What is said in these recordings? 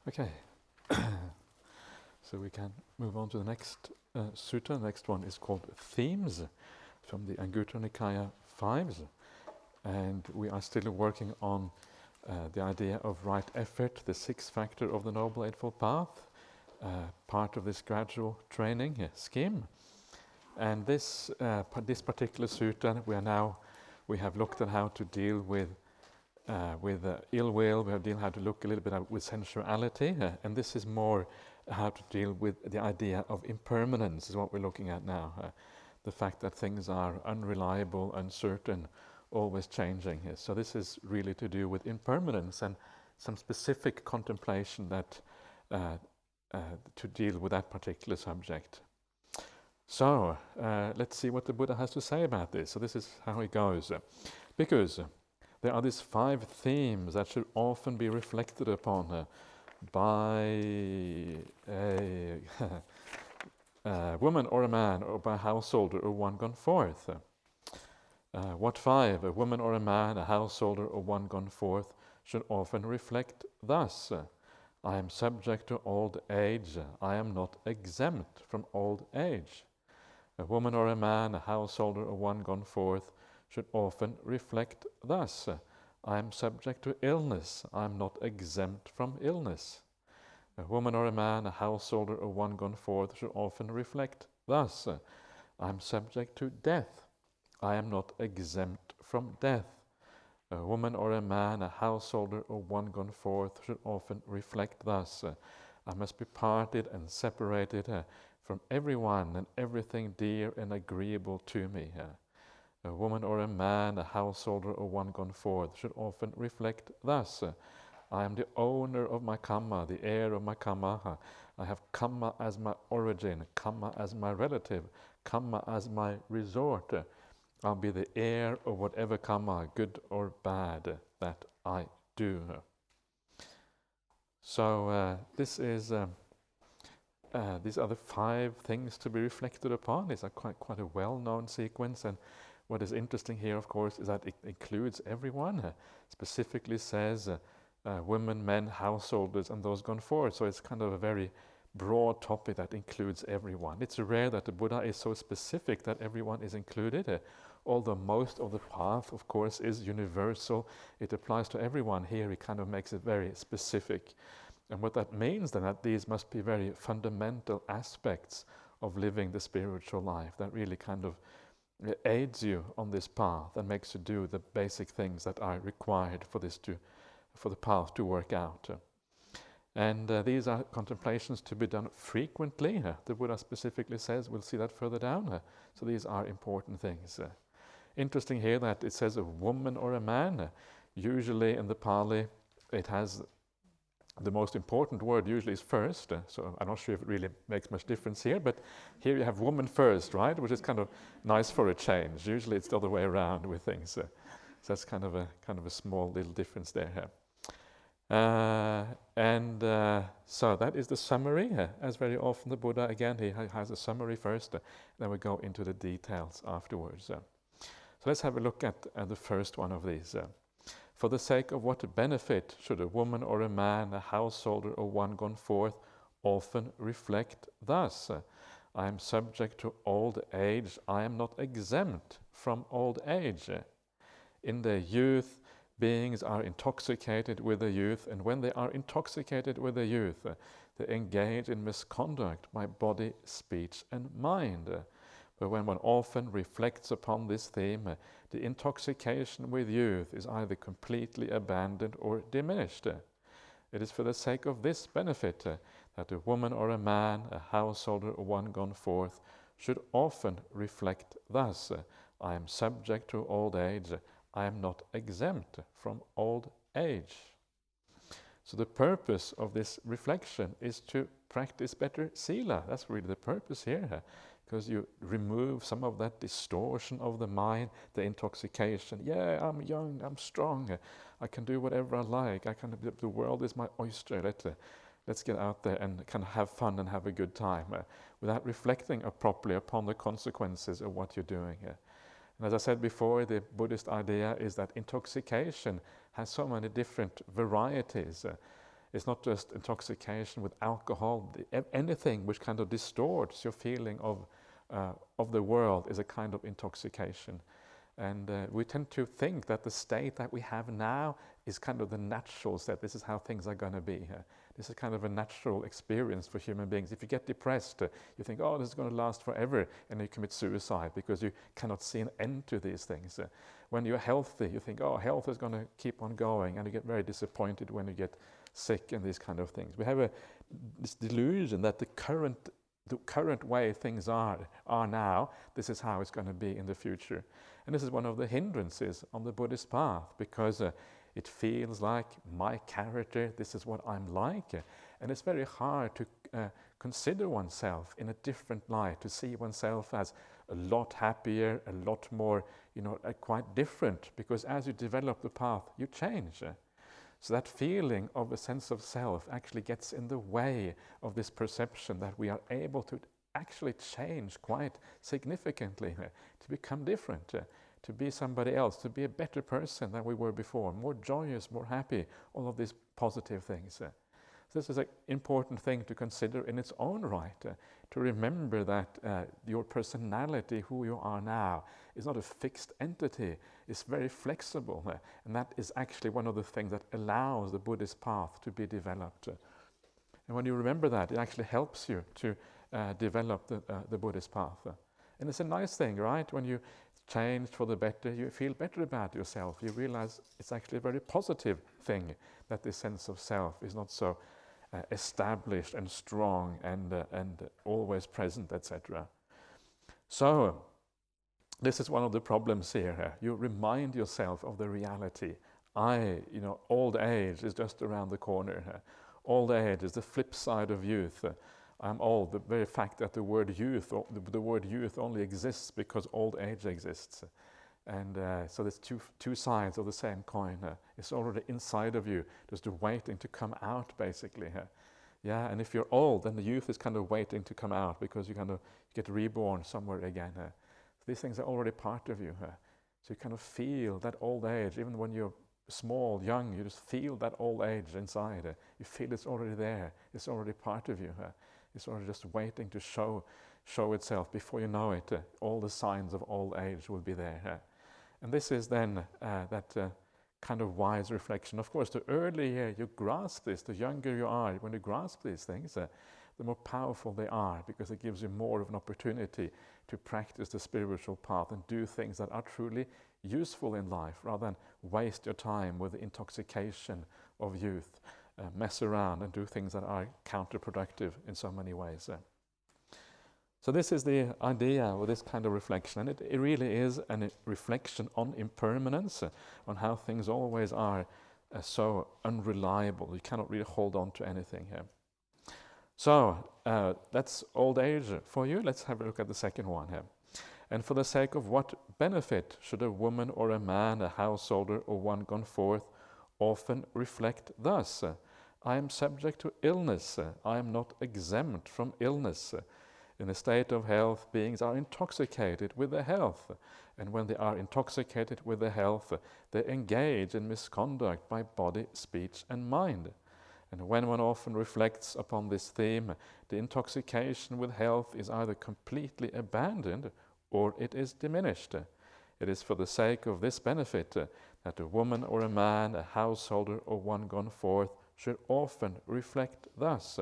Okay, so we can move on to the next sutta. The next one is called Themes, from the Anguttara Nikaya 5s. And we are still working on the idea of right effort, the sixth factor of the Noble Eightfold Path, part of this gradual training scheme. And this particular sutta, we have looked at how to deal with ill will. We have dealt how to look a little bit at with sensuality, and this is more how to deal with the idea of impermanence. Is what we're looking at now. The fact that things are unreliable, uncertain, always changing. So this is really to do with impermanence and some specific contemplation that to deal with that particular subject. So let's see what the Buddha has to say about this. So this is how it goes. Because there are these 5 themes that should often be reflected upon by a woman or a man, or by a householder or one gone forth. What 5? A woman or a man, a householder or one gone forth should often reflect thus. I am subject to old age. I am not exempt from old age. A woman or a man, a householder or one gone forth should often reflect thus. I am subject to illness. I am not exempt from illness. A woman or a man, a householder or one gone forth should often reflect thus. I am subject to death. I am not exempt from death. A woman or a man, a householder or one gone forth should often reflect thus. I must be parted and separated from everyone and everything dear and agreeable to me. A woman or a man, a householder or one gone forth should often reflect thus. I am the owner of my karma, the heir of my karma. I have karma as my origin, karma as my relative, karma as my resort. I'll be the heir of whatever karma, good or bad, that I do. So this is these are the 5 things to be reflected upon. These are quite a well-known sequence, and what is interesting here, of course, is that it includes everyone. Specifically says women, men, householders, and those gone forward. So it's kind of a very broad topic that includes everyone. It's rare that the Buddha is so specific that everyone is included, although most of the path, of course, is universal. It applies to everyone. Here he kind of makes it very specific. And what that means then, that these must be very fundamental aspects of living the spiritual life that really kind of aids you on this path and makes you do the basic things that are required for the path to work out. And these are contemplations to be done frequently. The Buddha specifically says, we'll see that further down. So these are important things. Interesting here that it says a woman or a man. Usually in the Pali, it has the most important word usually is first, so I'm not sure if it really makes much difference here, but here you have woman first, right, which is kind of nice for a change. Usually it's the other way around with things, so that's kind of a small little difference there. So that is the summary. As very often the Buddha, again, he has a summary first, then we go into the details afterwards. So let's have a look at the first one of these. For the sake of what benefit should a woman or a man, a householder or one gone forth, often reflect thus? I am subject to old age. I am not exempt from old age. In their youth, beings are intoxicated with the youth, and when they are intoxicated with the youth, they engage in misconduct by body, speech, and mind. But when one often reflects upon this theme, the intoxication with youth is either completely abandoned or diminished. It is for the sake of this benefit that a woman or a man, a householder or one gone forth, should often reflect thus. I am subject to old age. I am not exempt from old age. So the purpose of this reflection is to practice better sila. That's really the purpose here. Because you remove some of that distortion of the mind, the intoxication. Yeah, I'm young, I'm strong, I can do whatever I like. The world is my oyster. Let's get out there and kind of have fun and have a good time, without reflecting properly upon the consequences of what you're doing. And as I said before, the Buddhist idea is that intoxication has so many different varieties. It's not just intoxication with alcohol. Anything which kind of distorts your feeling of the world is a kind of intoxication. And we tend to think that the state that we have now is kind of the natural state. This is how things are going to be. This is kind of a natural experience for human beings. If you get depressed, you think, oh, this is going to last forever, and you commit suicide because you cannot see an end to these things. When you're healthy, you think, oh, health is going to keep on going, and you get very disappointed when you get sick and these kind of things. We have this delusion that the current way things are now, this is how it's going to be in the future. And this is one of the hindrances on the Buddhist path, because it feels like my character, this is what I'm like. And it's very hard to consider oneself in a different light, to see oneself as a lot happier, a lot more, quite different, because as you develop the path, you change. So that feeling of a sense of self actually gets in the way of this perception that we are able to actually change quite significantly, to become different, to be somebody else, to be a better person than we were before, more joyous, more happy, all of these positive things. So this is an important thing to consider in its own right, to remember that your personality, who you are now, is not a fixed entity. It's very flexible, and that is actually one of the things that allows the Buddhist path to be developed. And when you remember that, it actually helps you to develop the Buddhist path. And it's a nice thing, right? When you change for the better, you feel better about yourself. You realize it's actually a very positive thing that this sense of self is not so established and strong and always present, etc. So this is one of the problems here. You remind yourself of the reality. Old age is just around the corner. Old age is the flip side of youth. I'm old. The very fact that the word youth only exists because old age exists. And so there's two sides of the same coin. It's already inside of you, just waiting to come out, basically. Yeah, and if you're old, then the youth is kind of waiting to come out because you kind of get reborn somewhere again. These things are already part of you. So you kind of feel that old age, even when you're small, young, you just feel that old age inside. You feel it's already there. It's already part of you. It's already just waiting to show itself. Before you know it, all the signs of old age will be there. And this is then that kind of wise reflection. Of course, the earlier you grasp this, the younger you are, when you grasp these things, the more powerful they are, because it gives you more of an opportunity to practice the spiritual path and do things that are truly useful in life, rather than waste your time with the intoxication of youth, mess around and do things that are counterproductive in so many ways. So this is the idea with this kind of reflection, and it really is a reflection on impermanence, on how things always are so unreliable. You cannot really hold on to anything here. So that's old age for you. Let's have a look at the second one here. And for the sake of what benefit should a woman or a man, a householder or one gone forth, often reflect thus: I am subject to illness, I am not exempt from illness. In a state of health, beings are intoxicated with their health, and when they are intoxicated with their health, they engage in misconduct by body, speech, and mind. And when one often reflects upon this theme, the intoxication with health is either completely abandoned or it is diminished. It is for the sake of this benefit that a woman or a man, a householder or one gone forth, should often reflect thus: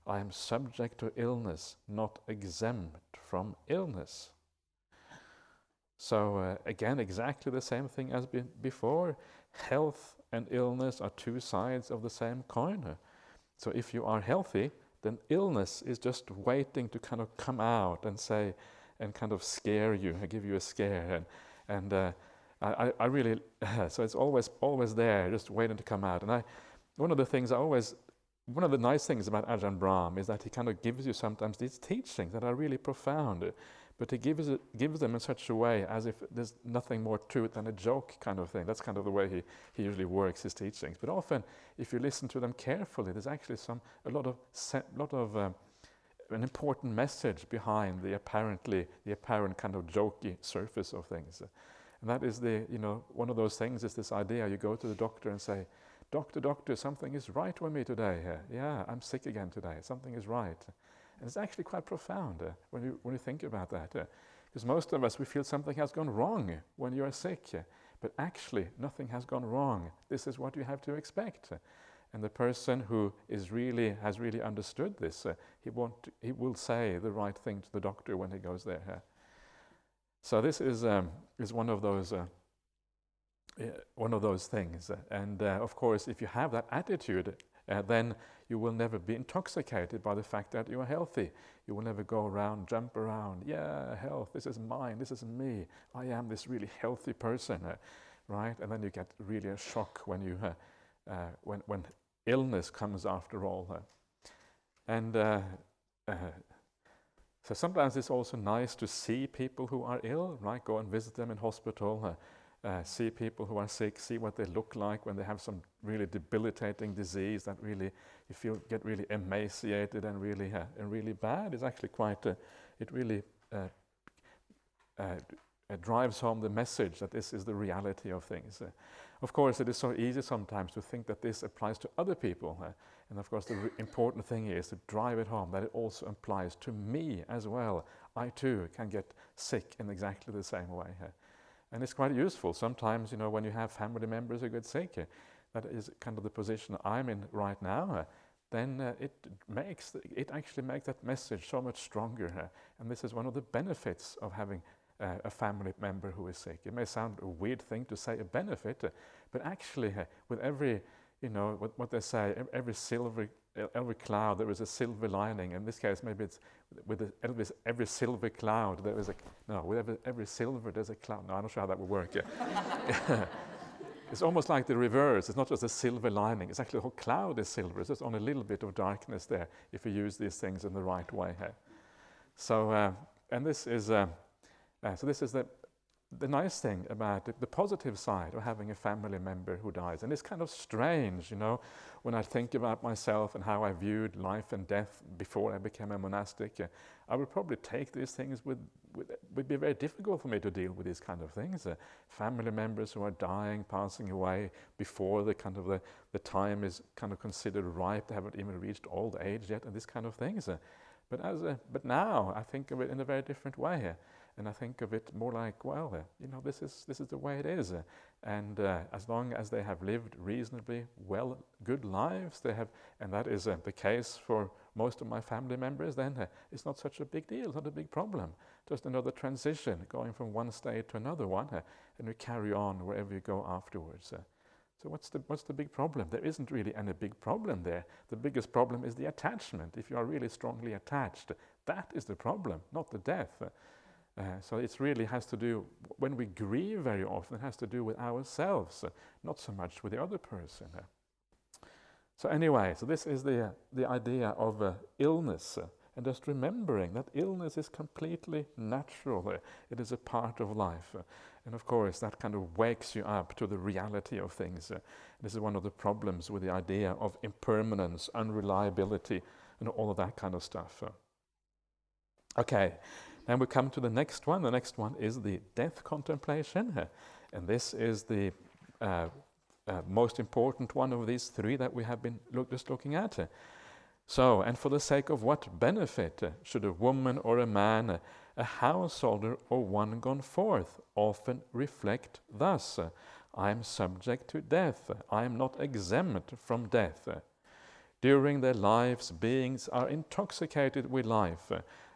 I am subject to illness, not exempt from illness. So again, exactly the same thing as before. Health and illness are two sides of the same coin. So if you are healthy, then illness is just waiting to kind of come out and say, and kind of scare you, give you a scare. And I really, so it's always there, just waiting to come out. And one of the nice things about Ajahn Brahm is that he kind of gives you sometimes these teachings that are really profound, but he gives them in such a way as if there's nothing more to it than a joke kind of thing. That's kind of the way he usually works his teachings. But often, if you listen to them carefully, there's actually a lot of an important message behind the apparent kind of jokey surface of things. And that is one of those things is this idea: you go to the doctor and say, Doctor, doctor, something is right with me today. Yeah, I'm sick again today. Something is right. And it's actually quite profound when you think about that. Because most of us, we feel something has gone wrong when you are sick. But actually, nothing has gone wrong. This is what you have to expect. And the person who has really understood this, he will say the right thing to the doctor when he goes there. So this is one of those things. And of course, if you have that attitude, then you will never be intoxicated by the fact that you are healthy. You will never go around, jump around. Yeah, health, this is mine, this is me. I am this really healthy person, right? And then you get really a shock when when illness comes after all. So sometimes it's also nice to see people who are ill, right? Go and visit them in hospital. See people who are sick, see what they look like when they have some really debilitating disease that really get really emaciated and really bad. It's actually quite it really drives home the message that this is the reality of things. Of course, it is so easy sometimes to think that this applies to other people, and of course the important thing is to drive it home that it also applies to me as well. I too can get sick in exactly the same way. And it's quite useful sometimes, when you have family members who get sick, that is kind of the position I'm in right now, then it actually makes that message so much stronger. And this is one of the benefits of having a family member who is sick. It may sound a weird thing to say a benefit, but actually with every, what they say, every cloud there is a silver lining. In this case, maybe it's with every silver cloud there is with every silver there's a cloud. No, I'm not sure how that would work. It's almost like the reverse. It's not just a silver lining. It's actually the whole cloud is silver. It's just only a little bit of darkness there if you use these things in the right way. So, and this is the nice thing about it, the positive side of having a family member who dies. And it's kind of strange, when I think about myself and how I viewed life and death before I became a monastic. I would probably take these things would be very difficult for me to deal with these kind of things. Family members who are dying, passing away before the time is kind of considered ripe. They haven't even reached old age yet, and these kind of things. But now I think of it in a very different way. And I think of it more like, well, this is the way it is. And as long as they have lived reasonably well, good lives, and that is the case for most of my family members, then it's not such a big deal, not a big problem. Just another transition, going from one state to another one, and we carry on wherever you go afterwards. So what's the big problem? There isn't really any big problem there. The biggest problem is the attachment. If you are really strongly attached, that is the problem, not the death. So it really has to do, when we grieve very often, it has to do with ourselves, not so much with the other person. So anyway, so this is the idea of illness, and just remembering that illness is completely natural. It is a part of life. And of course, that kind of wakes you up to the reality of things. This is one of the problems with the idea of impermanence, unreliability, and all of that kind of stuff. Okay. And we come to the next one. The next one is the death contemplation. And this is the most important one of these three that we have been just looking at. So, and for the sake of what benefit should a woman or a man, a householder or one gone forth, often reflect thus: I am subject to death, I am not exempt from death. During their lives, beings are intoxicated with life,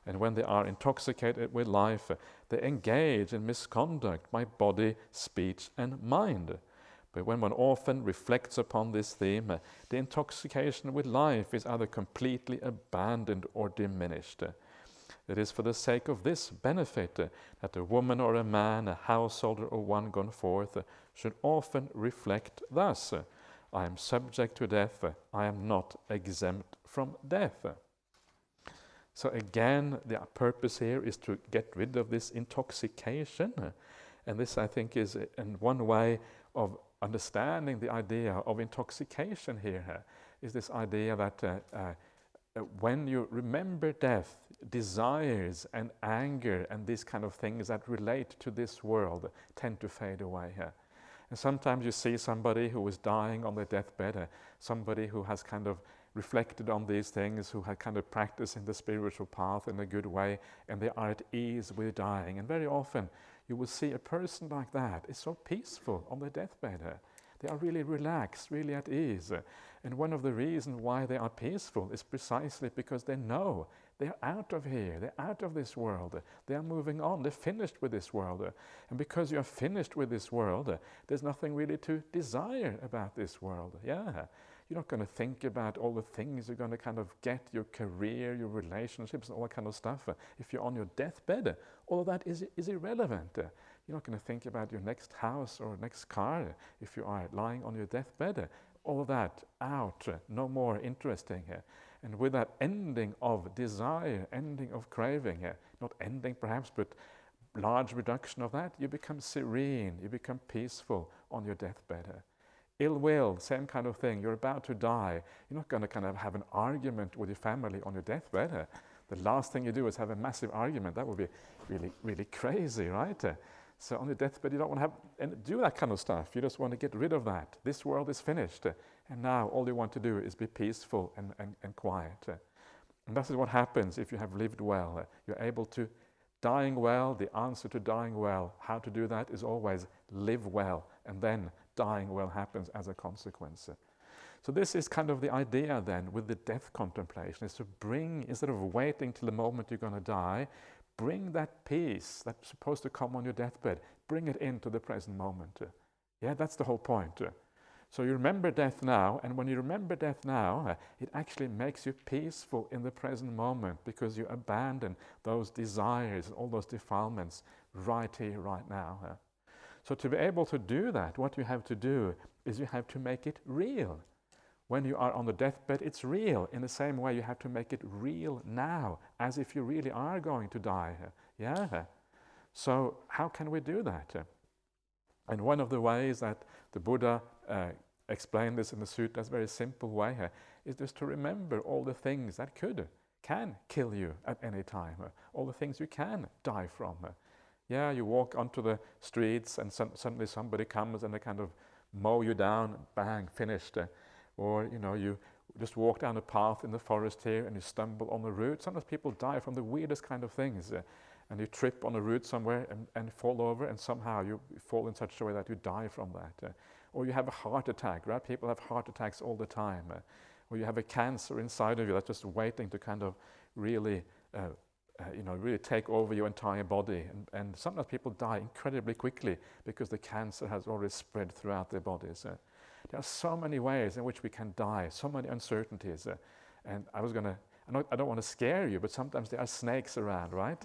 and when they are intoxicated with life, they engage in misconduct by body, speech, and mind. But when one often reflects upon this theme, the intoxication with life is either completely abandoned or diminished. It is for the sake of this benefit that a woman or a man, a householder or one gone forth, should often reflect thus: I am subject to death, I am not exempt from death. So again, the purpose here is to get rid of this intoxication. And this, I think, is in one way of understanding the idea of intoxication here, is this idea that when you remember death, desires and anger and these kind of things that relate to this world tend to fade away. And sometimes you see somebody who is dying on their deathbed, somebody who has kind of reflected on these things, who had kind of practiced in the spiritual path in a good way, and they are at ease with dying. And very often you will see a person like that is so peaceful on their deathbed. They are really relaxed, really at ease. And one of the reasons why they are peaceful is precisely because they know they're out of here, they're out of this world, they are moving on, they're finished with this world. And because you're finished with this world, there's nothing really to desire about this world. Yeah. You're not going to think about all the things you're going to kind of get, your career, your relationships, and all that kind of stuff. If you're on your deathbed, all of that is irrelevant. You're not going to think about your next house or next car if you are lying on your deathbed. All of that out, no more interesting. And with that ending of desire, ending of craving, not ending perhaps, but large reduction of that, you become serene, you become peaceful on your deathbed. Ill will, same kind of thing. You're about to die. You're not going to kind of have an argument with your family on your deathbed. The last thing you do is have a massive argument. That would be really, really crazy, right? So on your deathbed, you don't want to have and do that kind of stuff. You just want to get rid of that. This world is finished. And now all you want to do is be peaceful and quiet. And that is what happens if you have lived well. You're able to, dying well, the answer to dying well, how to do that is always live well. And then dying well happens as a consequence. So this is kind of the idea then with the death contemplation, is to bring, instead of waiting till the moment you're going to die, bring that peace that's supposed to come on your deathbed, bring it into the present moment. Yeah, that's the whole point. So you remember death now, and when you remember death now, it actually makes you peaceful in the present moment because you abandon those desires and all those defilements right here, right now. So to be able to do that, what you have to do is you have to make it real. When you are on the deathbed, it's real. In the same way, you have to make it real now, as if you really are going to die. Yeah. So how can we do that? And one of the ways that the Buddha explained this in the Sutta, a very simple way, is just to remember all the things that can kill you at any time, all the things you can die from. Yeah, you walk onto the streets and suddenly somebody comes and they kind of mow you down, bang, finished. Or, you just walk down a path in the forest here and you stumble on the root. Sometimes people die from the weirdest kind of things. And you trip on a root somewhere and fall over, and somehow you fall in such a way that you die from that. Or you have a heart attack, right? People have heart attacks all the time. Or you have a cancer inside of you that's just waiting to kind of really really take over your entire body. And sometimes people die incredibly quickly because the cancer has already spread throughout their bodies. There are so many ways in which we can die, so many uncertainties. And I don't want to scare you, but sometimes there are snakes around, right?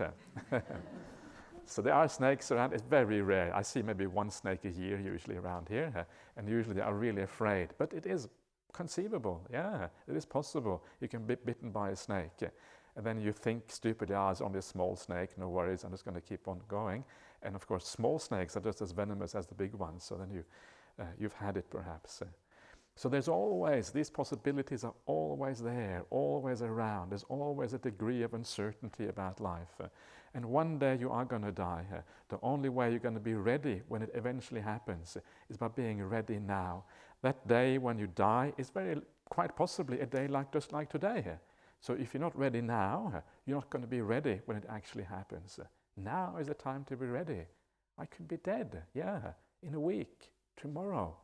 So there are snakes around. It's very rare. I see maybe one snake a year usually around here, and usually they are really afraid. But it is conceivable, yeah, it is possible. You can be bitten by a snake. And then you think stupidly, it's only a small snake, no worries, I'm just going to keep on going. And of course, small snakes are just as venomous as the big ones, so then you've had it perhaps. So there's always, these possibilities are always there, always around. There's always a degree of uncertainty about life. And one day you are going to die. The only way you're going to be ready when it eventually happens is by being ready now. That day when you die is quite possibly a day just like today. So if you're not ready now, you're not going to be ready when it actually happens. Now is the time to be ready. I could be dead, yeah, in a week, tomorrow,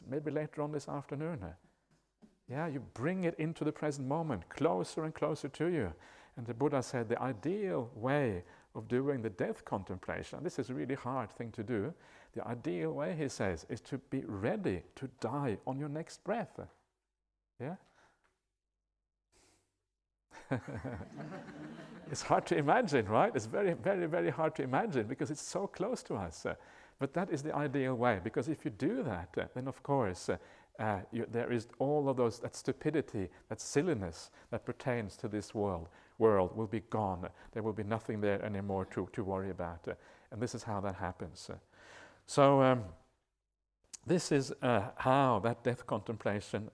maybe later on this afternoon. Yeah, you bring it into the present moment, closer and closer to you. And the Buddha said the ideal way of doing the death contemplation, and this is a really hard thing to do, the ideal way, he says, is to be ready to die on your next breath. Yeah? It's hard to imagine, right? It's very, very, very hard to imagine because it's so close to us. But that is the ideal way, because if you do that, then of course there is all of that stupidity, that silliness that pertains to this world will be gone. There will be nothing there anymore to worry about. And this is how that happens. So this is how that death contemplation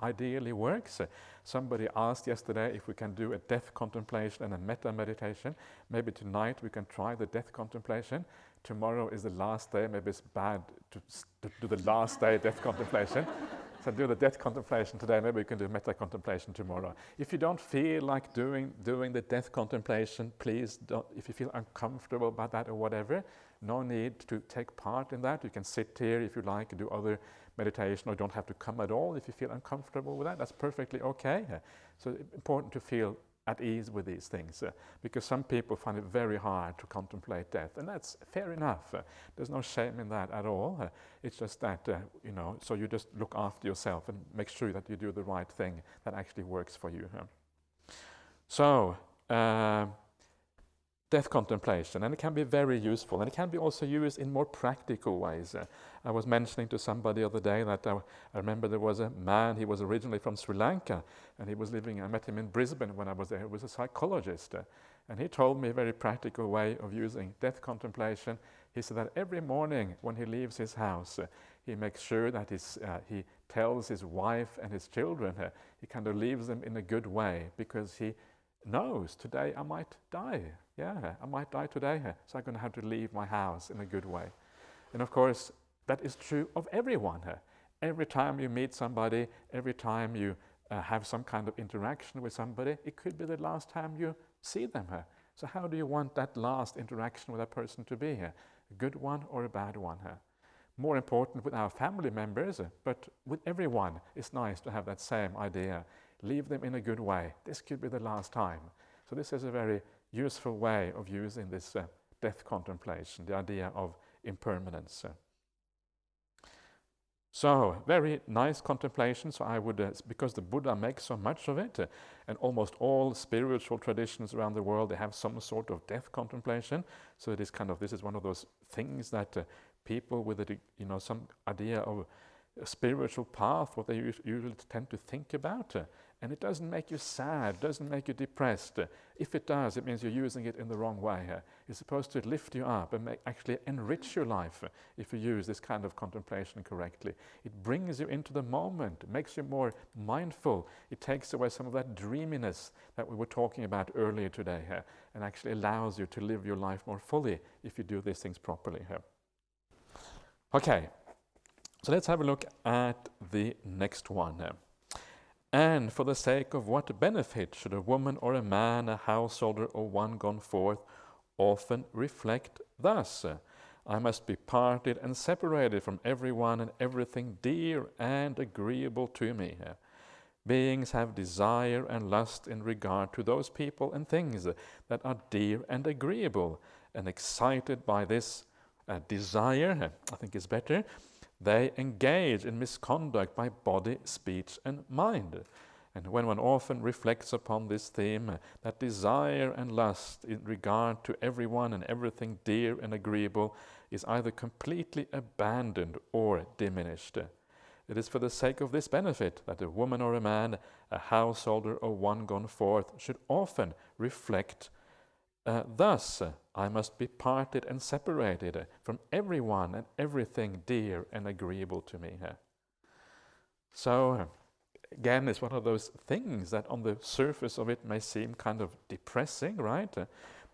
ideally works. Somebody asked yesterday if we can do a death contemplation and a metta meditation. Maybe tonight we can try the death contemplation tomorrow is the last day, maybe it's bad to do the last day death contemplation. So do the death contemplation today, maybe you can do metta contemplation tomorrow. If you don't feel like doing the death contemplation, please don't, if you feel uncomfortable about that or whatever, no need to take part in that. You can sit here if you like and do other meditation, or you don't have to come at all if you feel uncomfortable with that. That's perfectly okay. So it's important to feel at ease with these things, because some people find it very hard to contemplate death, and that's fair enough. There's no shame in that at all. It's just that, so you just look after yourself and make sure that you do the right thing that actually works for you. So, death contemplation, and it can be very useful, and it can be also used in more practical ways. I was mentioning to somebody the other day that I remember there was a man, he was originally from Sri Lanka, and he was living, I met him in Brisbane when I was there, he was a psychologist, and he told me a very practical way of using death contemplation. He said that every morning when he leaves his house, he makes sure that he tells his wife and his children, he kind of leaves them in a good way, because he knows today I might die. Yeah, I might die today, so I'm going to have to leave my house in a good way. And of course, that is true of everyone. Every time you meet somebody, every time you have some kind of interaction with somebody, it could be the last time you see them. So how do you want that last interaction with that person to be? A good one or a bad one? More important with our family members, but with everyone, it's nice to have that same idea. Leave them in a good way. This could be the last time. So this is a very useful way of using this death contemplation, the idea of impermanence. So, very nice contemplation. So I would, because the Buddha makes so much of it, and almost all spiritual traditions around the world, they have some sort of death contemplation. So it is this is one of those things that people with some idea of a spiritual path, what they usually tend to think about. And it doesn't make you sad, doesn't make you depressed. If it does, it means you're using it in the wrong way. It's supposed to lift you up and actually enrich your life if you use this kind of contemplation correctly. It brings you into the moment, makes you more mindful. It takes away some of that dreaminess that we were talking about earlier today, and actually allows you to live your life more fully if you do these things properly. Okay, so let's have a look at the next one. And for the sake of what benefit should a woman or a man, a householder or one gone forth, often reflect thus: I must be parted and separated from everyone and everything dear and agreeable to me. Beings have desire and lust in regard to those people and things that are dear and agreeable, and excited by this desire, I think is better, they engage in misconduct by body, speech, and mind. And when one often reflects upon this theme, that desire and lust in regard to everyone and everything dear and agreeable is either completely abandoned or diminished. It is for the sake of this benefit that a woman or a man, a householder or one gone forth, should often reflect thus: I must be parted and separated from everyone and everything dear and agreeable to me. So, again, it's one of those things that on the surface of it may seem kind of depressing, right?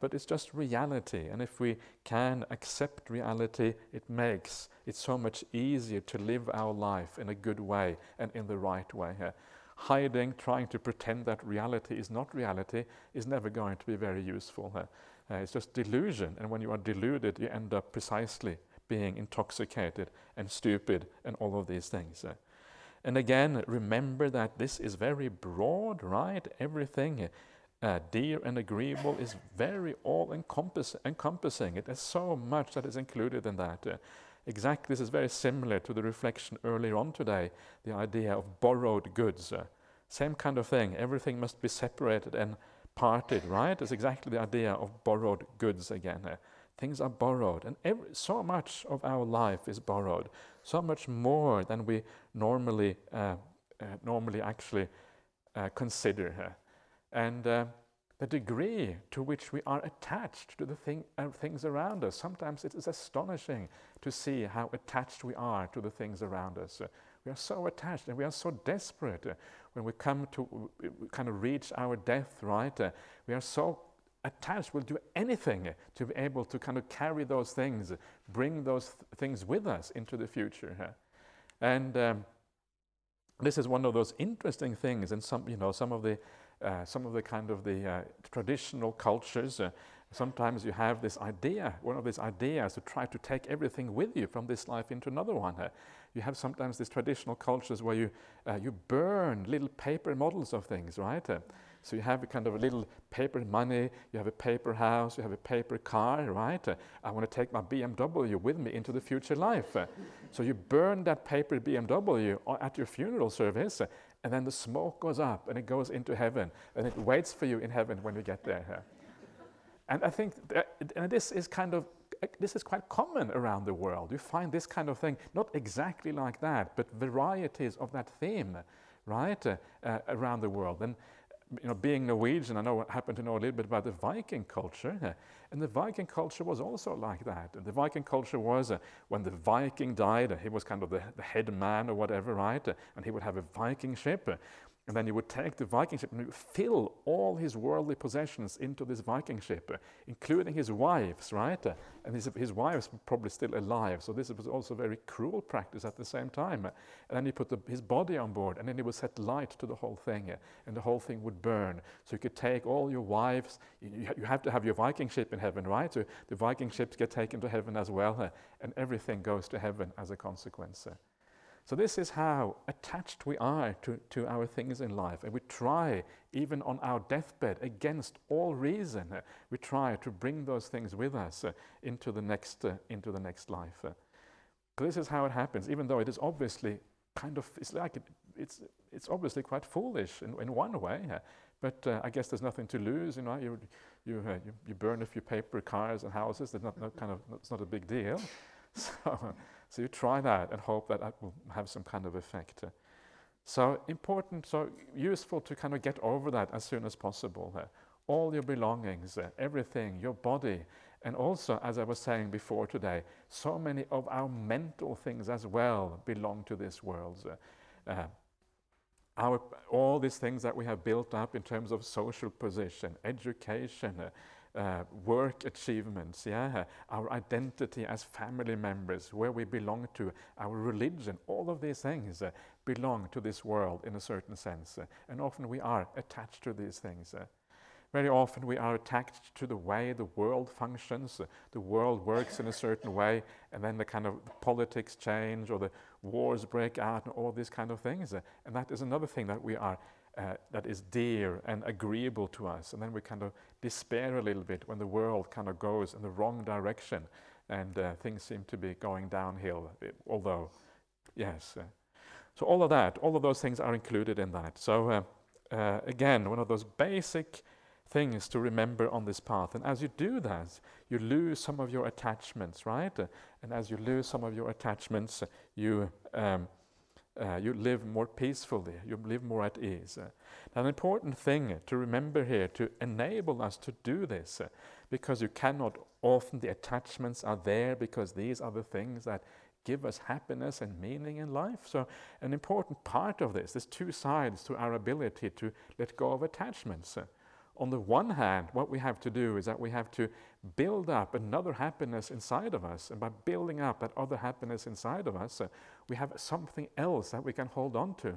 But it's just reality. And if we can accept reality, it makes it so much easier to live our life in a good way and in the right way. Hiding, trying to pretend that reality is not reality is never going to be very useful. It's just delusion, and when you are deluded, you end up precisely being intoxicated and stupid and all of these things. And again, remember that this is very broad, right? Everything dear and agreeable is very all-encompassing. It is so much that is included in that. Exactly, this is very similar to the reflection earlier on today, the idea of borrowed goods. Same kind of thing, everything must be separated and parted, right? It's exactly the idea of borrowed goods again. Things are borrowed, and so much of our life is borrowed, so much more than we normally actually consider. And the degree to which we are attached to the things around us. Sometimes it is astonishing to see how attached we are to the things around us. We are so attached and we are so desperate when we come to kind of reach our death, right? We are so attached, will do anything to be able to kind of carry those things, bring those things with us into the future. And this is one of those interesting things in some of the kind of the traditional cultures. Sometimes you have this idea, one of these ideas, to try to take everything with you from this life into another one. You have sometimes these traditional cultures where you burn little paper models of things, right? So you have a kind of a little paper money, you have a paper house, you have a paper car, right? I want to take my BMW with me into the future life. So you burn that paper BMW at your funeral service, and then the smoke goes up and it goes into heaven, and it waits for you in heaven when you get there. And I think this is quite common around the world. You find this kind of thing, not exactly like that, but varieties of that theme, right, around the world. And being Norwegian, I happen to know a little bit about the Viking culture, and the Viking culture was also like that. And the Viking culture was when the Viking died, he was kind of the head man or whatever, right? And he would have a Viking ship. And then he would take the Viking ship and fill all his worldly possessions into this Viking ship, including his wives, right? And his wives were probably still alive, so this was also a very cruel practice at the same time. And then he put his body on board, and then he would set light to the whole thing, and the whole thing would burn. So you could take all your wives, you have to have your Viking ship in heaven, right? So the Viking ships get taken to heaven as well, and everything goes to heaven as a consequence. So this is how attached we are to our things in life. And we try, even on our deathbed, against all reason, we try to bring those things with us into the next life. So this is how it happens, even though it is obviously it's obviously quite foolish in one way. But I guess there's nothing to lose. You burn a few paper cars and houses. It's not a big deal. So you try that and hope that will have some kind of effect. So important, so useful to kind of get over that as soon as possible. All your belongings, everything, your body, and also, as I was saying before today, so many of our mental things as well belong to this world. All these things that we have built up in terms of social position, education, work achievements, our identity as family members, where we belong to, our religion, all of these things belong to this world in a certain sense. And often we are attached to these things. Very often we are attached to the way the world functions. The world works in a certain way, and then the kind of politics change or the wars break out and all these kind of things. And that is another thing that we are that is dear and agreeable to us. And then we kind of despair a little bit when the world kind of goes in the wrong direction and things seem to be going downhill, although, yes. So all of those things are included in that. So again, one of those basic things to remember on this path. And as you do that, you lose some of your attachments, right? And as you lose some of your attachments, you live more peacefully, you live more at ease. An important thing to remember here to enable us to do this, because you cannot, often the attachments are there because these are the things that give us happiness and meaning in life. So an important part of this, there's two sides to our ability to let go of attachments. On the one hand, what we have to do is that we have to build up another happiness inside of us. And by building up that other happiness inside of us, we have something else that we can hold on to.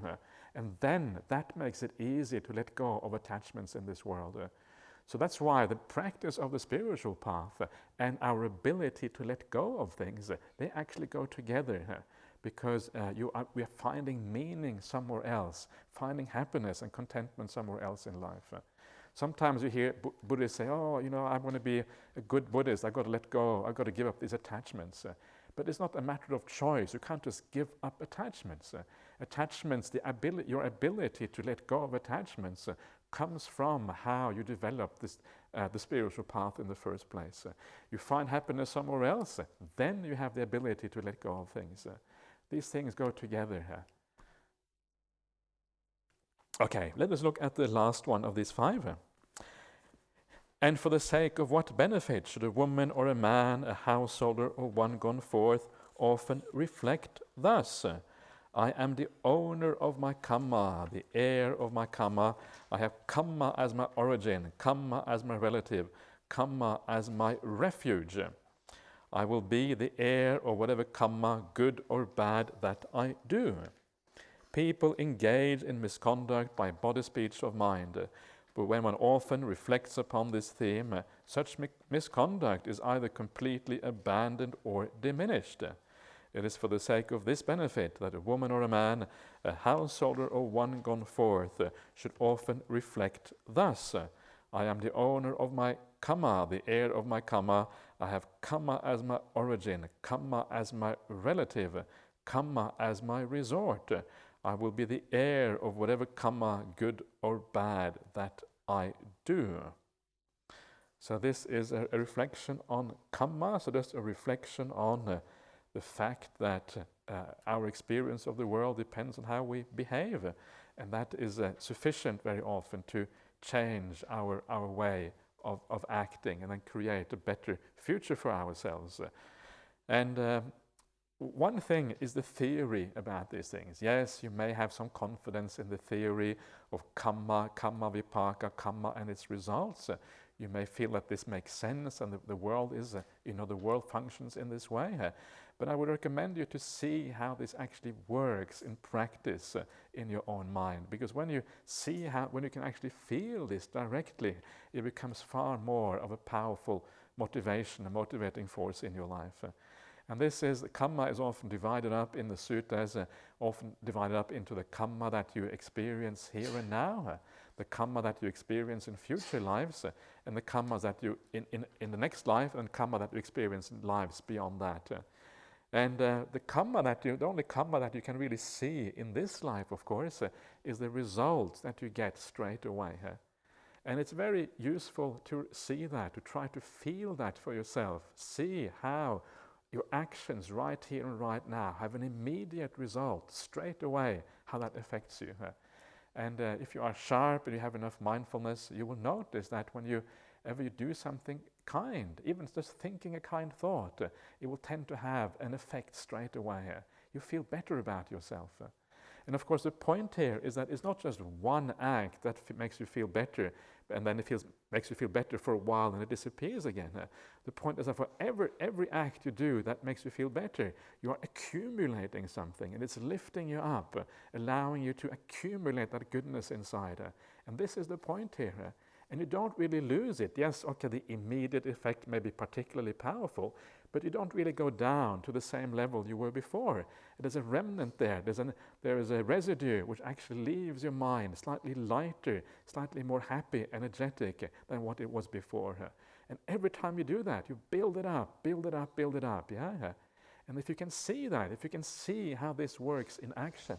And then that makes it easy to let go of attachments in this world. So that's why the practice of the spiritual path and our ability to let go of things, they actually go together. Because we are finding meaning somewhere else, finding happiness and contentment somewhere else in life. Sometimes you hear Buddhists say, I want to be a good Buddhist, I've got to let go, I've got to give up these attachments. But it's not a matter of choice. You can't just give up attachments. Attachments, your ability to let go of attachments comes from how you develop the spiritual path in the first place. You find happiness somewhere else, then you have the ability to let go of things. These things go together. Okay, let us look at the last one of these five. And for the sake of what benefit should a woman or a man, a householder or one gone forth, often reflect thus? I am the owner of my karma, the heir of my karma. I have karma as my origin, karma as my relative, karma as my refuge. I will be the heir of whatever karma, good or bad, that I do. People engage in misconduct by body, speech, or mind. But when one often reflects upon this theme, such misconduct is either completely abandoned or diminished. It is for the sake of this benefit that a woman or a man, a householder or one gone forth, should often reflect thus. I am the owner of my karma, the heir of my karma. I have karma as my origin, karma as my relative, karma as my resort. I will be the heir of whatever karma, good or bad, that I do. So this is a reflection on karma, so that's a reflection on the fact that our experience of the world depends on how we behave, and that is sufficient very often to change our way of acting and then create a better future for ourselves. And one thing is the theory about these things. Yes, you may have some confidence in the theory of karma, karma vipaka, karma and its results. You may feel that this makes sense and the world is, the world functions in this way. But I would recommend you to see how this actually works in practice in your own mind. Because when you when you can actually feel this directly, it becomes far more of a powerful motivation, a motivating force in your life. And this is, karma is often divided up in the suttas, often divided up into the karma that you experience here and now, the karma that you experience in future lives, and the karma that you, in the next life, and karma that you experience in lives beyond that. And the only karma that you can really see in this life, of course, is the results that you get straight away. And it's very useful to see that, to try to feel that for yourself. See how your actions right here and right now have an immediate result straight away, how that affects you. And if you are sharp and you have enough mindfulness, you will notice that whenever you do something kind, even just thinking a kind thought, it will tend to have an effect straight away. You feel better about yourself. And of course the point here is that it's not just one act that makes you feel better, and then makes you feel better for a while and it disappears again. The point is that for every act you do that makes you feel better, you are accumulating something, and it's lifting you up, allowing you to accumulate that goodness inside. And this is the point here. And you don't really lose it. Yes, okay, the immediate effect may be particularly powerful, but you don't really go down to the same level you were before. There's a remnant there. There is a residue which actually leaves your mind slightly lighter, slightly more happy, energetic than what it was before. And every time you do that, you build it up, build it up, build it up. Yeah. And if you can see that, if you can see how this works in action,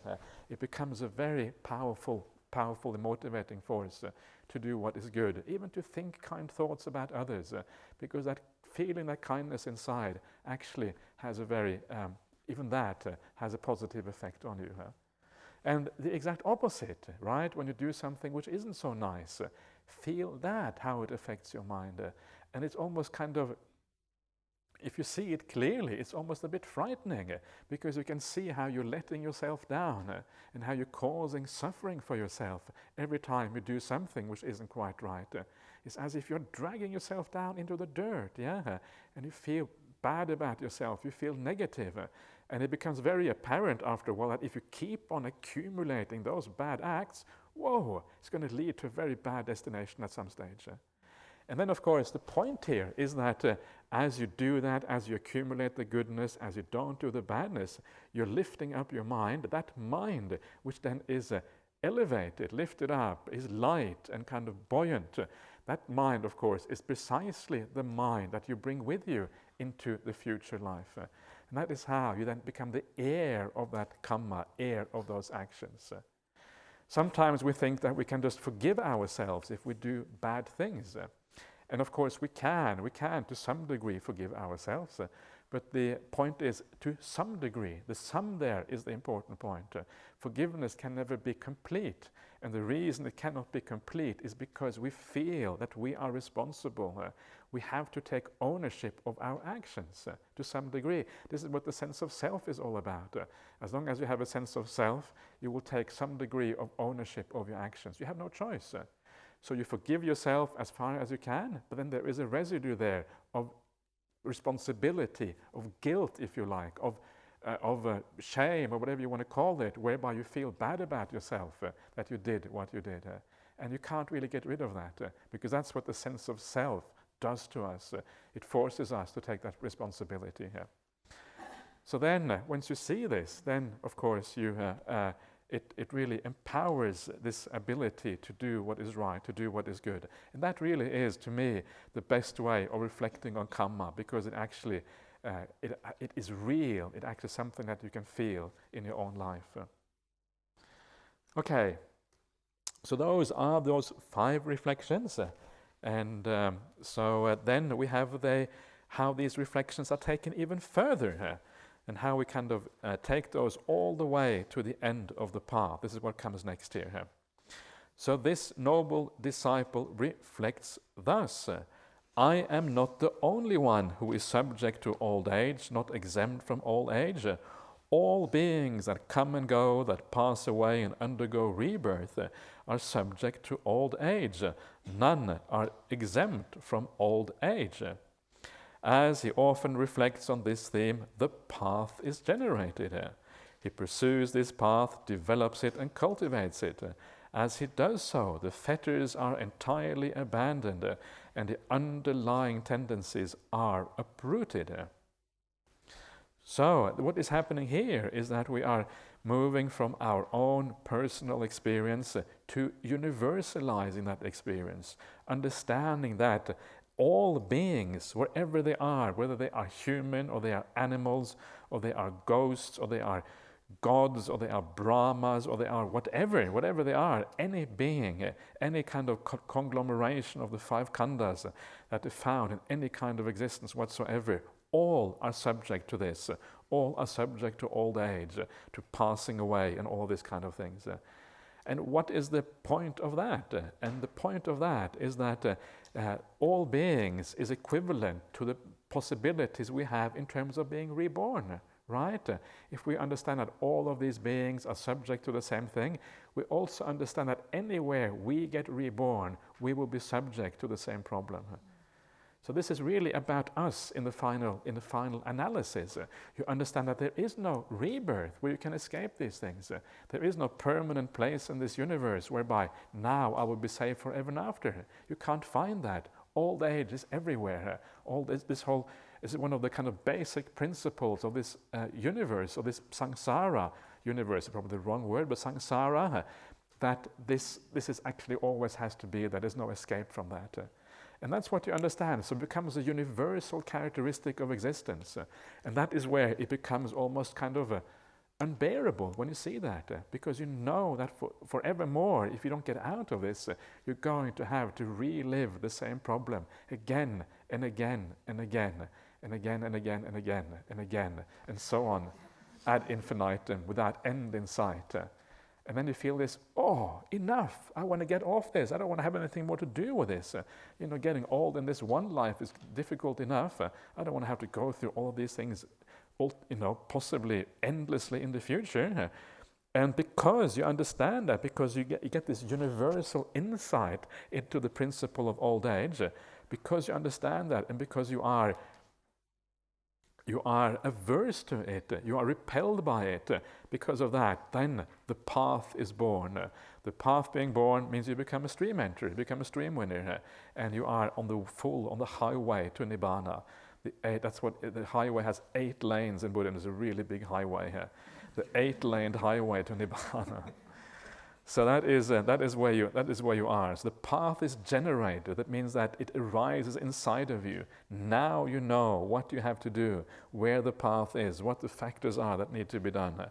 it becomes a very powerful and motivating force to do what is good, even to think kind thoughts about others, because that feeling, that kindness inside actually has has a positive effect on you. And the exact opposite, right? When you do something which isn't so nice, feel that, how it affects your mind. And it's almost kind of, if you see it clearly, it's almost a bit frightening, because you can see how you're letting yourself down and how you're causing suffering for yourself every time you do something which isn't quite right. It's as if you're dragging yourself down into the dirt, and you feel bad about yourself, you feel negative. And it becomes very apparent after a while that if you keep on accumulating those bad acts, whoa, it's going to lead to a very bad destination at some stage. And then, of course, the point here is that as you do that, as you accumulate the goodness, as you don't do the badness, you're lifting up your mind. That mind, which then is elevated, lifted up, is light and kind of buoyant, that mind, of course, is precisely the mind that you bring with you into the future life. And that is how you then become the heir of that karma, heir of those actions. Sometimes we think that we can just forgive ourselves if we do bad things. And of course we can to some degree forgive ourselves, but the point is to some degree. The sum there is the important point. Forgiveness can never be complete, And the reason it cannot be complete is because we feel that we are responsible. We have to take ownership of our actions to some degree. This is what the sense of self is all about. As long as you have a sense of self, you will take some degree of ownership of your actions. You have no choice. So you forgive yourself as far as you can, but then there is a residue there of responsibility, of guilt, if you like, of shame, or whatever you want to call it, whereby you feel bad about yourself that you did what you did. And you can't really get rid of that because that's what the sense of self does to us. It forces us to take that responsibility. So then, once you see this, then of course it really empowers this ability to do what is right, to do what is good. And that really is, to me, the best way of reflecting on karma, because it actually it is real. It actually is something that you can feel in your own life. Okay, so those are those 5 reflections. So then we have how these reflections are taken even further, and how we kind of take those all the way to the end of the path. This is what comes next here. So this noble disciple reflects thus: I am not the only one who is subject to old age, not exempt from old age. All beings that come and go, that pass away and undergo rebirth, are subject to old age. None are exempt from old age. As he often reflects on this theme, the path is generated. He pursues this path, develops it, and cultivates it. As he does so, the fetters are entirely abandoned, and the underlying tendencies are uprooted. So, what is happening here is that we are moving from our own personal experience to universalizing that experience, understanding that all beings, wherever they are, whether they are human or they are animals or they are ghosts or they are gods or they are Brahmas or they are whatever they are, any being, any kind of conglomeration of the 5 khandhas that is found in any kind of existence whatsoever, all are subject to this. All are subject to old age, to passing away and all these kind of things. And what is the point of that? And the point of that is that all beings is equivalent to the possibilities we have in terms of being reborn, right? If we understand that all of these beings are subject to the same thing, we also understand that anywhere we get reborn, we will be subject to the same problem. So this is really about us in the final analysis. You understand that there is no rebirth where you can escape these things. There is no permanent place in this universe whereby now I will be safe forever and after. You can't find that. Old age is everywhere. This whole is one of the kind of basic principles of this universe, of this samsara universe, probably the wrong word, but samsara, that this is actually always has to be, there is no escape from that. And that's what you understand. So it becomes a universal characteristic of existence. And that is where it becomes almost kind of unbearable when you see that. Because you know that forevermore, if you don't get out of this, you're going to have to relive the same problem again and again and again and again and again and again and again and so on ad infinitum, without end in sight. And then you feel this, enough, I want to get off this, I don't want to have anything more to do with this. Getting old in this one life is difficult enough. I don't want to have to go through all of these things, possibly endlessly in the future. And because you understand that, because you get this universal insight into the principle of old age, because you understand that, and because you are averse to it, you are repelled by it. Because of that, then the path is born. The path being born means you become a stream enter, you become a stream winner, and you are on the highway to Nibbana. That's what the highway has 8 lanes in Buddhism. It's a really big highway here. The 8-laned highway to Nibbana. So that is where you are. So the path is generated. That means that it arises inside of you. Now you know what you have to do, where the path is, what the factors are that need to be done.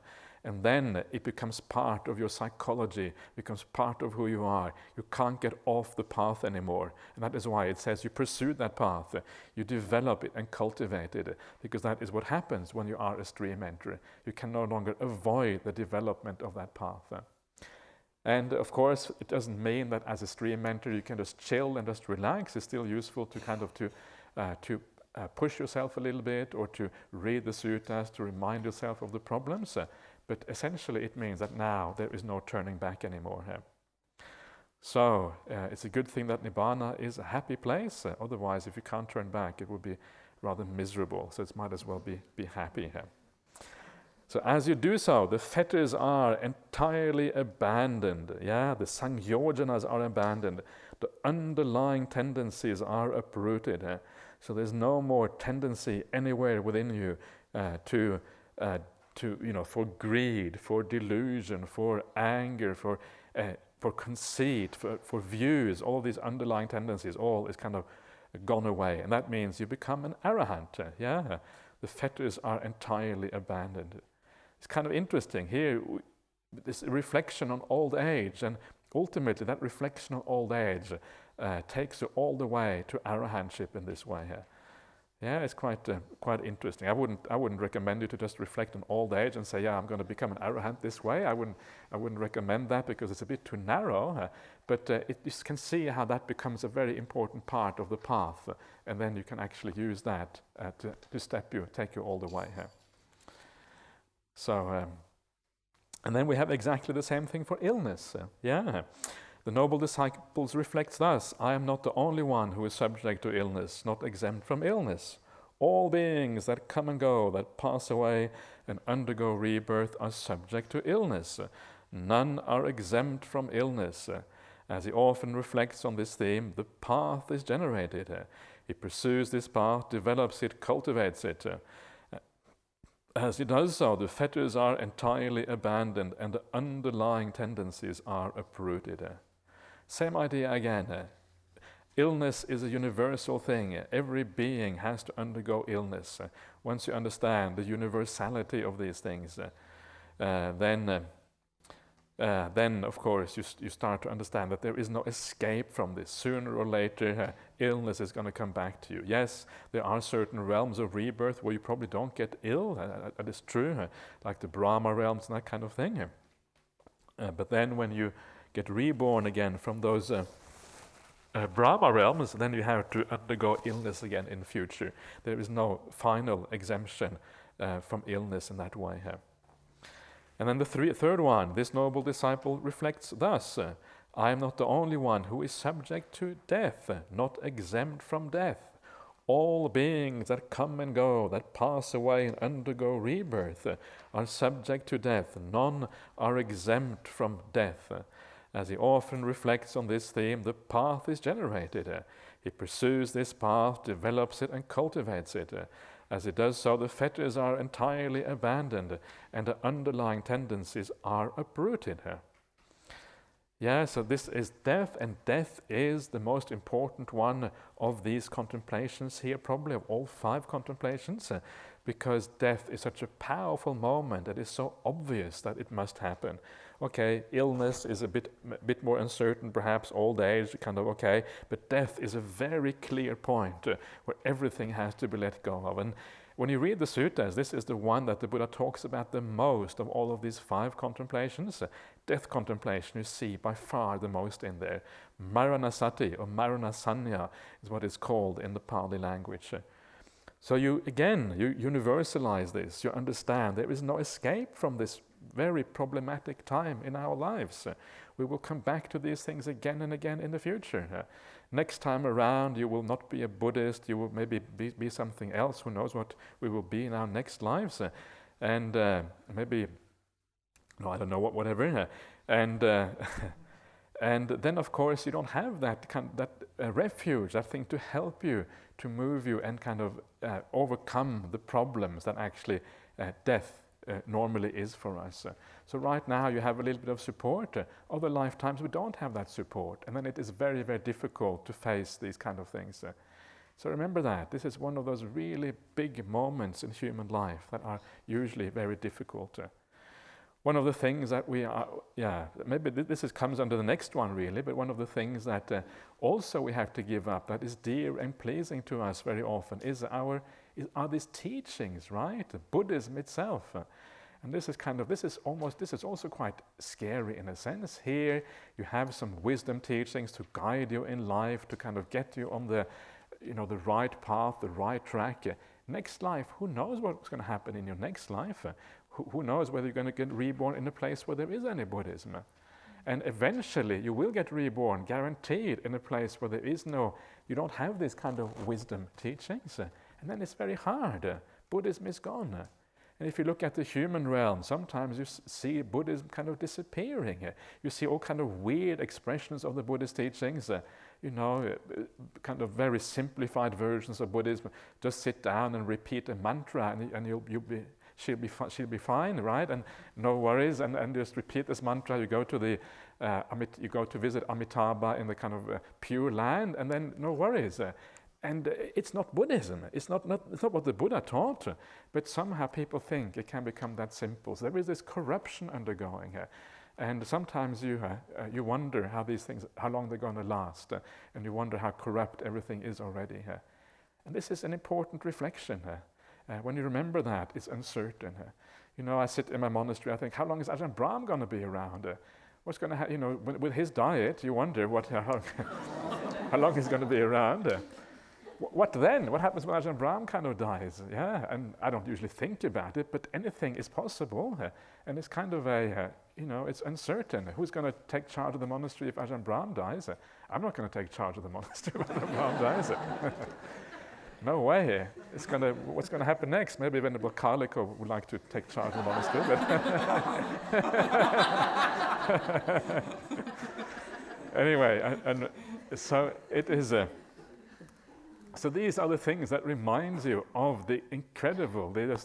And then it becomes part of your psychology, becomes part of who you are. You can't get off the path anymore. And that is why it says you pursue that path, you develop it and cultivate it, because that is what happens when you are a stream enterer. You can no longer avoid the development of that path. And of course, it doesn't mean that as a stream mentor you can just chill and just relax. It's still useful to kind of push yourself a little bit, or to read the suttas to remind yourself of the problems. But essentially it means that now there is no turning back anymore. So it's a good thing that Nibbana is a happy place. Otherwise, if you can't turn back, it would be rather miserable. So it might as well be happy. So as you do so, the fetters are entirely abandoned. The Sangyojanas are abandoned. The underlying tendencies are uprooted. So there's no more tendency anywhere within you for greed, for delusion, for anger, for conceit, for views. All these underlying tendencies, all is kind of gone away, and that means you become an arahant. The fetters are entirely abandoned. It's kind of interesting here, this reflection on old age, and ultimately that reflection on old age takes you all the way to arahantship in this way. It's quite interesting. I wouldn't recommend you to just reflect on old age and say, I'm going to become an arahant this way. I wouldn't recommend that, because it's a bit too narrow. But you can see how that becomes a very important part of the path, and then you can actually use that to take you all the way. So, and then we have exactly the same thing for illness. The noble disciples reflects thus: I am not the only one who is subject to illness, not exempt from illness. All beings that come and go, that pass away and undergo rebirth, are subject to illness. None are exempt from illness. As he often reflects on this theme, the path is generated. He pursues this path, develops it, cultivates it. As he does so, the fetters are entirely abandoned and the underlying tendencies are uprooted. Same idea again. Illness is a universal thing. Every being has to undergo illness. Once you understand the universality of these things, then of course you start to understand that there is no escape from this. Sooner or later, illness is going to come back to you. Yes, there are certain realms of rebirth where you probably don't get ill. That is true, like the Brahma realms and that kind of thing. But then when you get reborn again from those Brahma realms, then you have to undergo illness again in the future. There is no final exemption from illness in that way. And then the third one, this noble disciple reflects thus: I am not the only one who is subject to death, not exempt from death. All beings that come and go, that pass away and undergo rebirth, are subject to death. None are exempt from death. As he often reflects on this theme, the path is generated. He pursues this path, develops it, and cultivates it. As he does so, the fetters are entirely abandoned, and the underlying tendencies are uprooted. So this is death, and death is the most important one of these contemplations here, probably of all 5 contemplations, because death is such a powerful moment that is so obvious that it must happen. Okay, illness is a bit more uncertain, perhaps old age, kind of okay, but death is a very clear point where everything has to be let go of. And when you read the suttas, this is the one that the Buddha talks about the most of all of these 5 contemplations. Death contemplation you see by far the most in there. Maranasati, or Maranasanya, is what it's called in the Pali language. So you universalize this. You understand there is no escape from this very problematic time in our lives. We will come back to these things again and again in the future. Next time around, you will not be a Buddhist, you will maybe be something else. Who knows what we will be in our next lives. And maybe, no, I don't know, whatever. And then, of course, you don't have that refuge, that thing to help you, to move you and kind of overcome the problems that actually death normally is for us. So right now you have a little bit of support. Other lifetimes we don't have that support, and then it is very, very difficult to face these kind of things. So remember that. This is one of those really big moments in human life that are usually very difficult. One of the things that we are, maybe this comes under the next one really, but one of the things that also we have to give up that is dear and pleasing to us very often are these teachings, right? Buddhism itself. And this is also quite scary in a sense. Here you have some wisdom teachings to guide you in life, to kind of get you on the right path, the right track. Next life, who knows what's going to happen in your next life? Who knows whether you're going to get reborn in a place where there is any Buddhism? And eventually you will get reborn, guaranteed, in a place where you don't have this kind of wisdom teachings. And then it's very hard. Buddhism is gone. And if you look at the human realm, sometimes you see Buddhism kind of disappearing. You see all kind of weird expressions of the Buddhist teachings, kind of very simplified versions of Buddhism. Just sit down and repeat a mantra, and she'll be fine, right? And no worries, and just repeat this mantra. You go to you go to visit Amitabha in the kind of pure land, and then no worries. And it's not Buddhism. It's not what the Buddha taught. But somehow people think it can become that simple. So there is this corruption undergoing here. And sometimes you wonder how long they're going to last. And you wonder how corrupt everything is already here. And this is an important reflection here. When you remember that, it's uncertain. I sit in my monastery, I think, how long is Ajahn Brahm going to be around? What's going to happen? With his diet, you wonder how long he's going to be around. What then? What happens when Ajahn Brahm kind of dies? Yeah, and I don't usually think about it, but anything is possible. And it's kind of it's uncertain. Who's going to take charge of the monastery if Ajahn Brahm dies? I'm not going to take charge of the monastery if Ajahn Brahm dies. No way. What's going to happen next? Maybe Venerable Kaliko would like to take charge of the monastery. Anyway, and so it is. So these are the things that reminds you of the incredible, this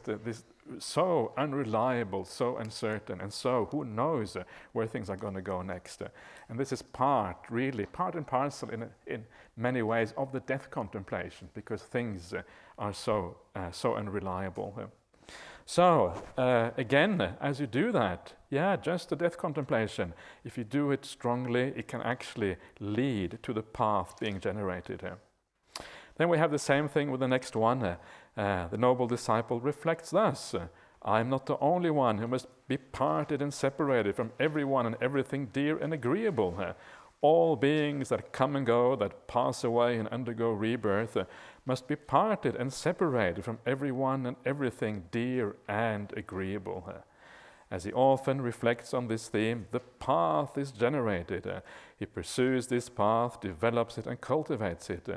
so unreliable, so uncertain, and so who knows where things are going to go next. And this is part and parcel in many ways of the death contemplation, because things are so unreliable. So again, as you do that, just the death contemplation, if you do it strongly, it can actually lead to the path being generated here. Then we have the same thing with the next one. The noble disciple reflects thus: I am not the only one who must be parted and separated from everyone and everything dear and agreeable. All beings that come and go, that pass away and undergo rebirth, must be parted and separated from everyone and everything dear and agreeable. As he often reflects on this theme, the path is generated. He pursues this path, develops it and cultivates it.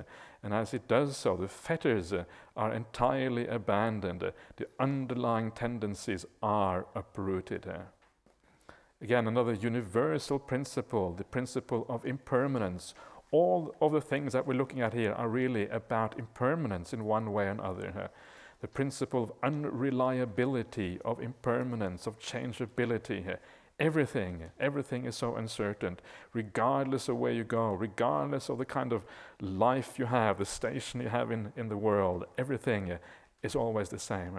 And as he does so, the fetters are entirely abandoned. The underlying tendencies are uprooted. Again, another universal principle, the principle of impermanence. All of the things that we're looking at here are really about impermanence in one way or another. The principle of unreliability, of impermanence, of changeability. Everything is so uncertain, regardless of where you go, regardless of the kind of life you have, the station you have in the world, everything is always the same.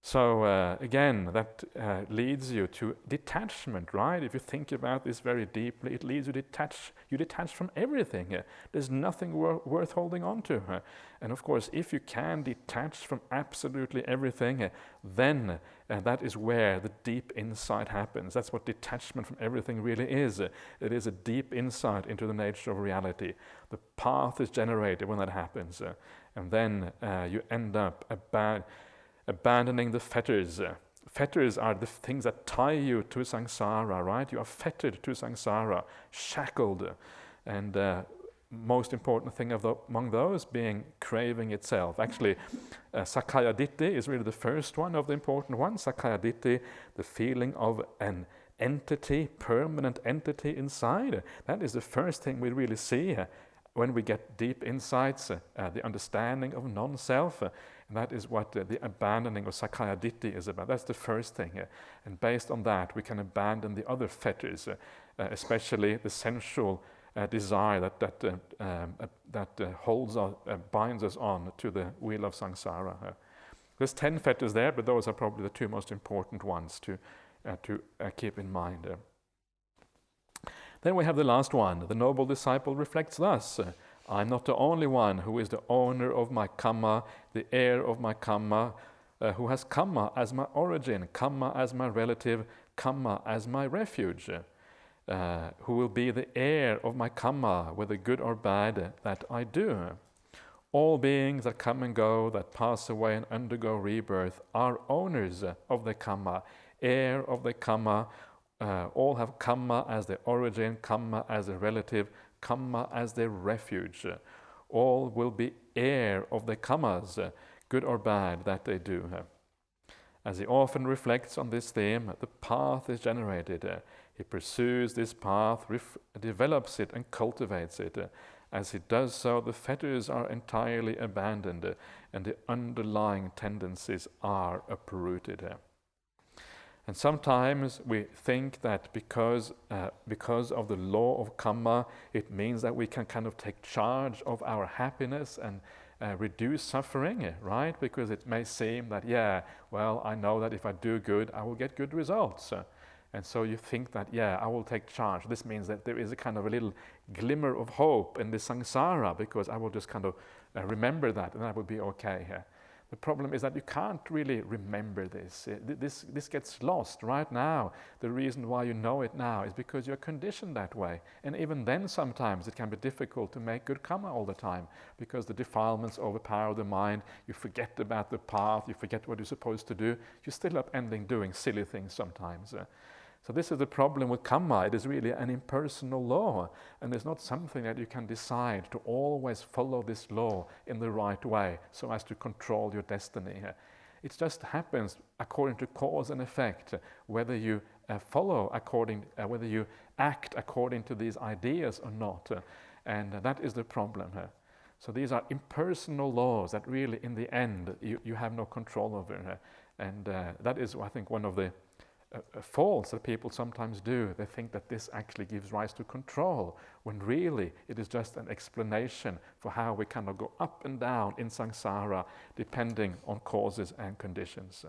So again, that leads you to detachment, right? If you think about this very deeply, it leads you to detach from everything. There's nothing worth holding on to. And of course, if you can detach from absolutely everything, then that is where the deep insight happens. That's what detachment from everything really is. It is a deep insight into the nature of reality. The path is generated when that happens. And then you end up abandoning the fetters. Fetters are the things that tie you to samsara, right? You are fettered to samsara, shackled. And most important thing among those being craving itself. Actually, Sakkaya Ditthi is really the first one of the important ones. Sakkaya Ditthi, the feeling of an entity, permanent entity inside. That is the first thing we really see when we get deep insights, the understanding of non-self. And that is what the abandoning of Sakkaya Ditthi is about. That's the first thing. And based on that, we can abandon the other fetters, especially the sensual desire that binds us on to the wheel of samsara. There's 10 fetters there, but those are probably the two most important ones to keep in mind. Then we have the last one. The noble disciple reflects thus: I'm not the only one who is the owner of my kamma, the heir of my kamma. who has Kamma as my origin, Kamma as my relative, Kamma as my refuge, who will be the heir of my Kamma, whether good or bad, that I do. All beings that come and go, that pass away and undergo rebirth, are owners of the Kamma, heir of the Kamma. All have Kamma as their origin, Kamma as a relative, Kamma as their refuge. All will be heir of the Kammas, good or bad, that they do. As he often reflects on this theme, the path is generated. He pursues this path, develops it and cultivates it. As he does so, the fetters are entirely abandoned and the underlying tendencies are uprooted. And sometimes we think that because of the law of Kamma, it means that we can kind of take charge of our happiness and reduce suffering, right? Because it may seem that, yeah, well, I know that if I do good, I will get good results. And so you think that, yeah, I will take charge. This means that there is a kind of a little glimmer of hope in the samsara, because I will just kind of remember that and that will be okay. The problem is that you can't really remember this. This gets lost right now. The reason why you know it now is because you're conditioned that way. And even then sometimes it can be difficult to make good Kamma all the time, because the defilements overpower the mind. You forget about the path, you forget what you're supposed to do. You still up ending doing silly things sometimes. So this is the problem with Kamma. It is really an impersonal law, and it's not something that you can decide to always follow this law in the right way so as to control your destiny. It just happens according to cause and effect, whether you whether you act according to these ideas or not, and that is the problem. So these are impersonal laws that really, in the end, you have no control over, and that is, I think, one of the faults that people sometimes do. They think that this actually gives rise to control, when really it is just an explanation for how we kind of go up and down in samsara depending on causes and conditions.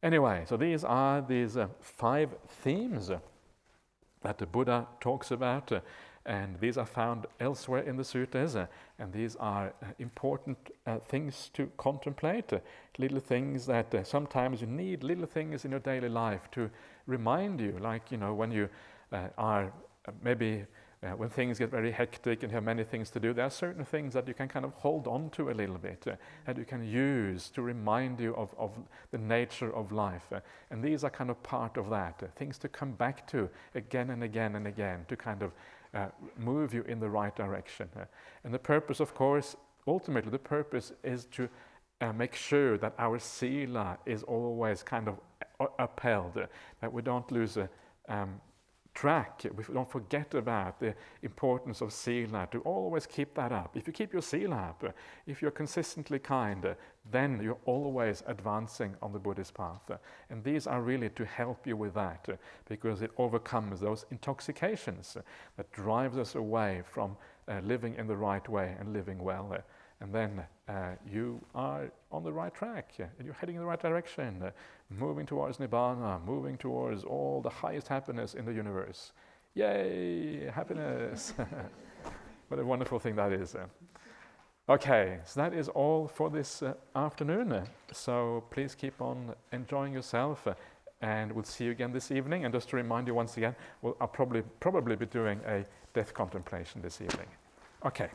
Anyway, so these are these 5 themes that the Buddha talks about, and these are found elsewhere in the suttas, and these are important things to contemplate, little things that sometimes you need little things in your daily life to remind you, like, when you are maybe when things get very hectic and you have many things to do, there are certain things that you can kind of hold on to a little bit, that you can use to remind you of the nature of life. And these are kind of part of that, things to come back to again and again and again, to kind of move you in the right direction. And the purpose, of course, ultimately the purpose is to make sure that our sila is always kind of upheld, that we don't lose track, we don't forget about the importance of sila, to always keep that up. If you keep your sila up, if you're consistently kind, then you're always advancing on the Buddhist path. And these are really to help you with that, because it overcomes those intoxications that drives us away from living in the right way and living well. And then you are on the right track, and you're heading in the right direction, moving towards Nibbana, moving towards all the highest happiness in the universe. Yay, happiness! What a wonderful thing that is. Okay, so that is all for this afternoon. So please keep on enjoying yourself, and we'll see you again this evening. And just to remind you once again, I'll probably be doing a death contemplation this evening. Okay.